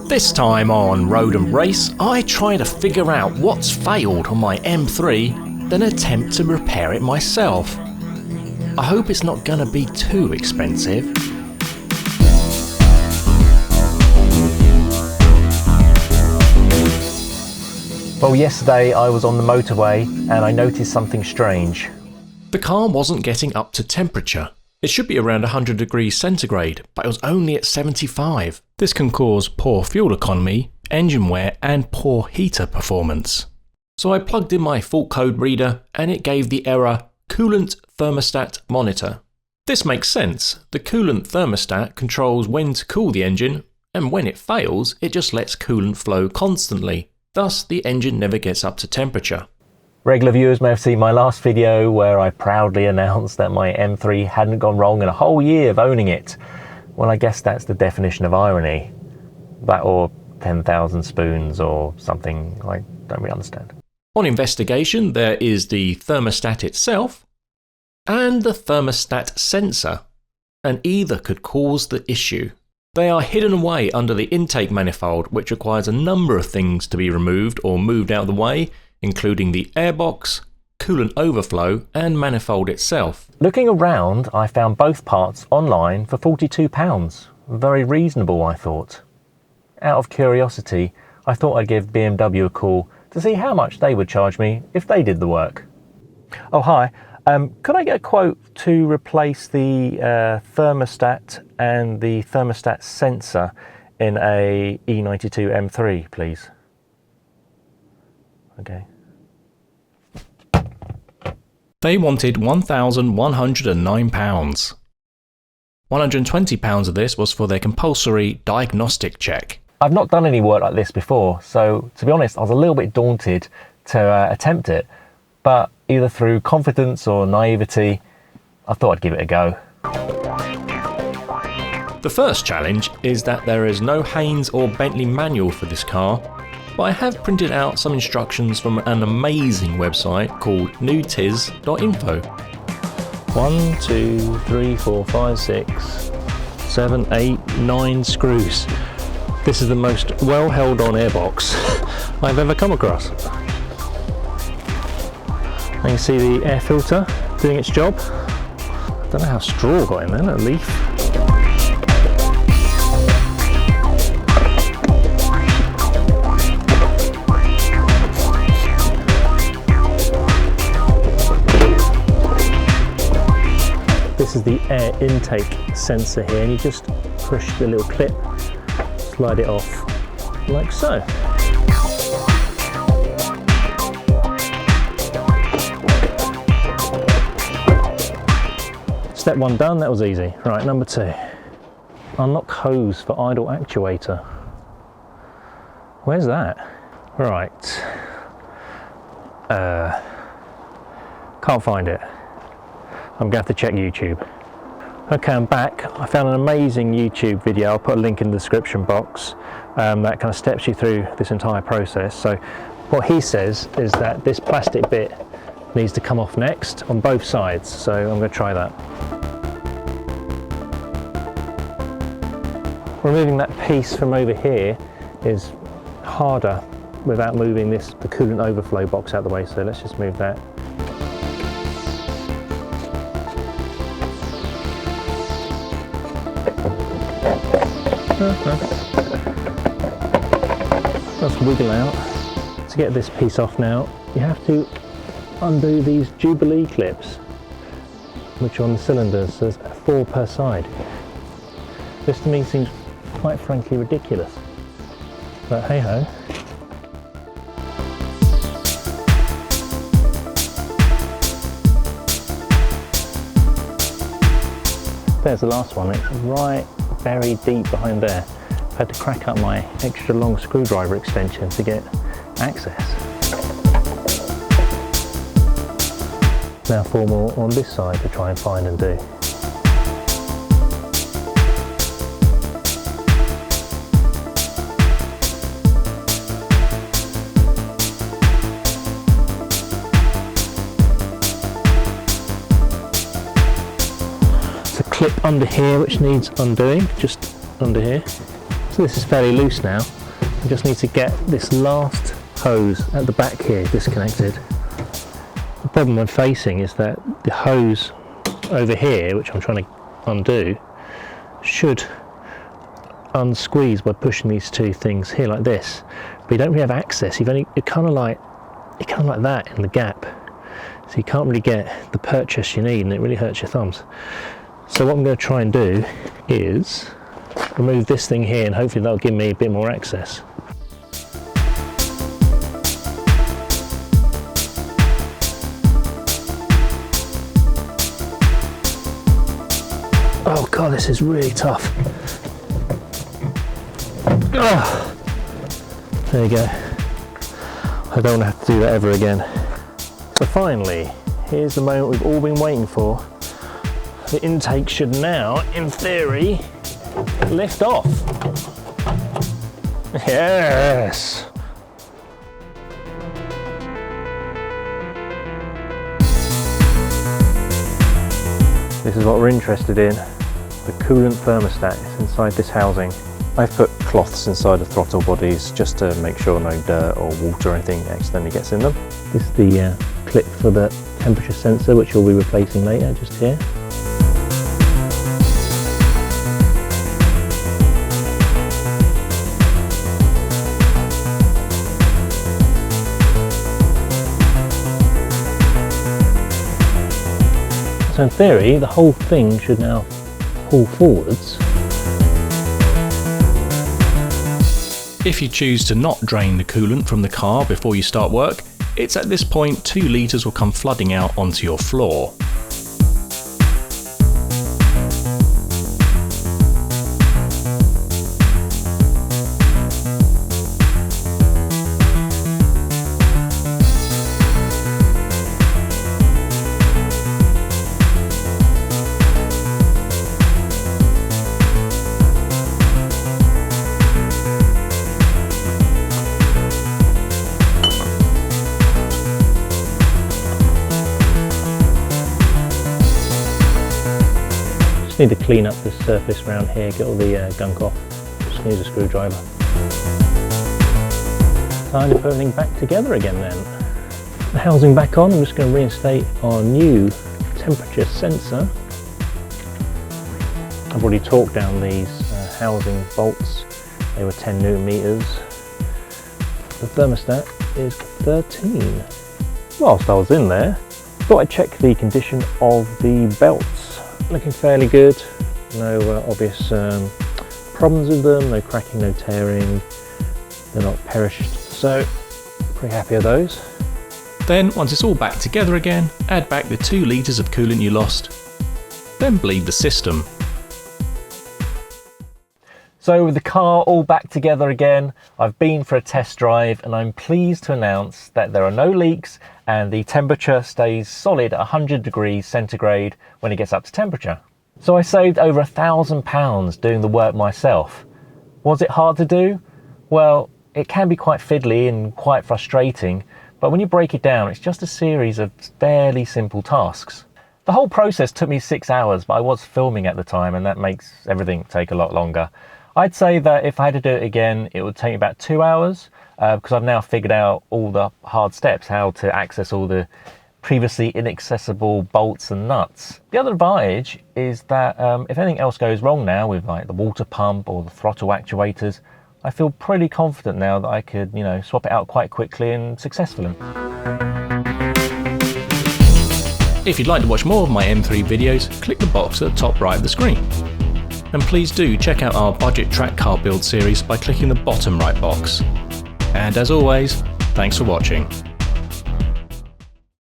This time on Road and Race, I try to figure out what's failed on my M3, then attempt to repair it myself. I hope it's not gonna be too expensive. Well, yesterday I was on the motorway and I noticed something strange. The car wasn't getting up to temperature. It should be around 100 degrees centigrade, but it was only at 75. This can cause poor fuel economy, engine wear and poor heater performance. So I plugged in my fault code reader and it gave the error coolant thermostat monitor. This makes sense. The coolant thermostat controls when to cool the engine, and when it fails, it just lets coolant flow constantly. Thus, the engine never gets up to temperature. Regular viewers may have seen my last video where I proudly announced that my M3 hadn't gone wrong in a whole year of owning it. Well, I guess that's the definition of irony. That or 10,000 spoons or something I don't really understand. On investigation, there is the thermostat itself and the thermostat sensor, and either could cause the issue. They are hidden away under the intake manifold, which requires a number of things to be removed or moved out of the way, including the airbox, coolant overflow and manifold itself. Looking around, I found both parts online for £42. Very reasonable, I thought. Out of curiosity, I thought I'd give BMW a call to see how much they would charge me if they did the work. Oh, hi. Could I get a quote to replace the thermostat and the thermostat sensor in a E92 M3, please? Okay. They wanted £1,109. £120 of this was for their compulsory diagnostic check. I've not done any work like this before, so to be honest, I was a little bit daunted to attempt it, but either through confidence or naivety, I thought I'd give it a go. The first challenge is that there is no Haynes or Bentley manual for this car, but I have printed out some instructions from an amazing website called newtiz.info. 1, 2, 3, 4, 5, 6, 7, 8, 9 screws. This is the most well held on airbox I've ever come across. And you can see the air filter doing its job. I don't know how straw got in there, a leaf. This is the air intake sensor here, and you just push the little clip, slide it off like so. Step 1 done, that was easy. Right, number 2. Unlock hose for idle actuator. Where's that? Right. Can't find it. I'm going to have to check YouTube. Okay, I'm back. I found an amazing YouTube video. I'll put a link in the description box that kind of steps you through this entire process. So what he says is that this plastic bit needs to come off next on both sides. So I'm going to try that. Removing that piece from over here is harder without moving the coolant overflow box out of the way. So let's just move that. Let's wiggle out. To get this piece off now, you have to undo these Jubilee clips, which are on the cylinders. So there's 4 per side. This to me seems quite frankly ridiculous, but hey ho. There's the last one. It's right buried deep behind there. I've had to crack up my extra long screwdriver extension to get access. Now 4 more on this side to try and find and do. Clip under here which needs undoing, just under here. So this is fairly loose now. I just need to get this last hose at the back here disconnected. The problem I'm facing is that the hose over here, which I'm trying to undo, should unsqueeze by pushing these two things here like this, but you don't really have access. You're kind of like that in the gap, so you can't really get the purchase you need, and it really hurts your thumbs. So what I'm going to try and do is remove this thing here, and hopefully that'll give me a bit more access. Oh god, this is really tough. Oh, there you go. I don't want to have to do that ever again. So finally, here's the moment we've all been waiting for. The intake should now, in theory, lift off. Yes! This is what we're interested in. The coolant thermostat is inside this housing. I've put cloths inside the throttle bodies just to make sure no dirt or water or anything accidentally gets in them. This is the clip for the temperature sensor, which we'll be replacing later, just here. So in theory, the whole thing should now pull forwards. If you choose to not drain the coolant from the car before you start work, it's at this point 2 litres will come flooding out onto your floor. Need to clean up this surface around here, get all the gunk off. Just use a screwdriver. Time to put everything back together again then. The housing back on, I'm just going to reinstate our new temperature sensor. I've already torqued down these housing bolts. They were 10 Newton meters. The thermostat is 13. Whilst I was in there, thought I'd check the condition of the belts. Looking fairly good, no obvious problems with them, no cracking, no tearing, they're not perished, so pretty happy with those. Then, once it's all back together again, add back the 2 litres of coolant you lost, then bleed the system. So with the car all back together again, I've been for a test drive and I'm pleased to announce that there are no leaks and the temperature stays solid at 100 degrees centigrade when it gets up to temperature. So I saved over £1,000 doing the work myself. Was it hard to do? Well, it can be quite fiddly and quite frustrating, but when you break it down, it's just a series of fairly simple tasks. The whole process took me 6 hours, but I was filming at the time and that makes everything take a lot longer. I'd say that if I had to do it again, it would take me about 2 hours because I've now figured out all the hard steps, how to access all the previously inaccessible bolts and nuts. The other advantage is that if anything else goes wrong now with like the water pump or the throttle actuators, I feel pretty confident now that I could, swap it out quite quickly and successfully. If you'd like to watch more of my M3 videos, click the box at the top right of the screen. And please do check out our budget track car build series by clicking the bottom right box. And as always, thanks for watching.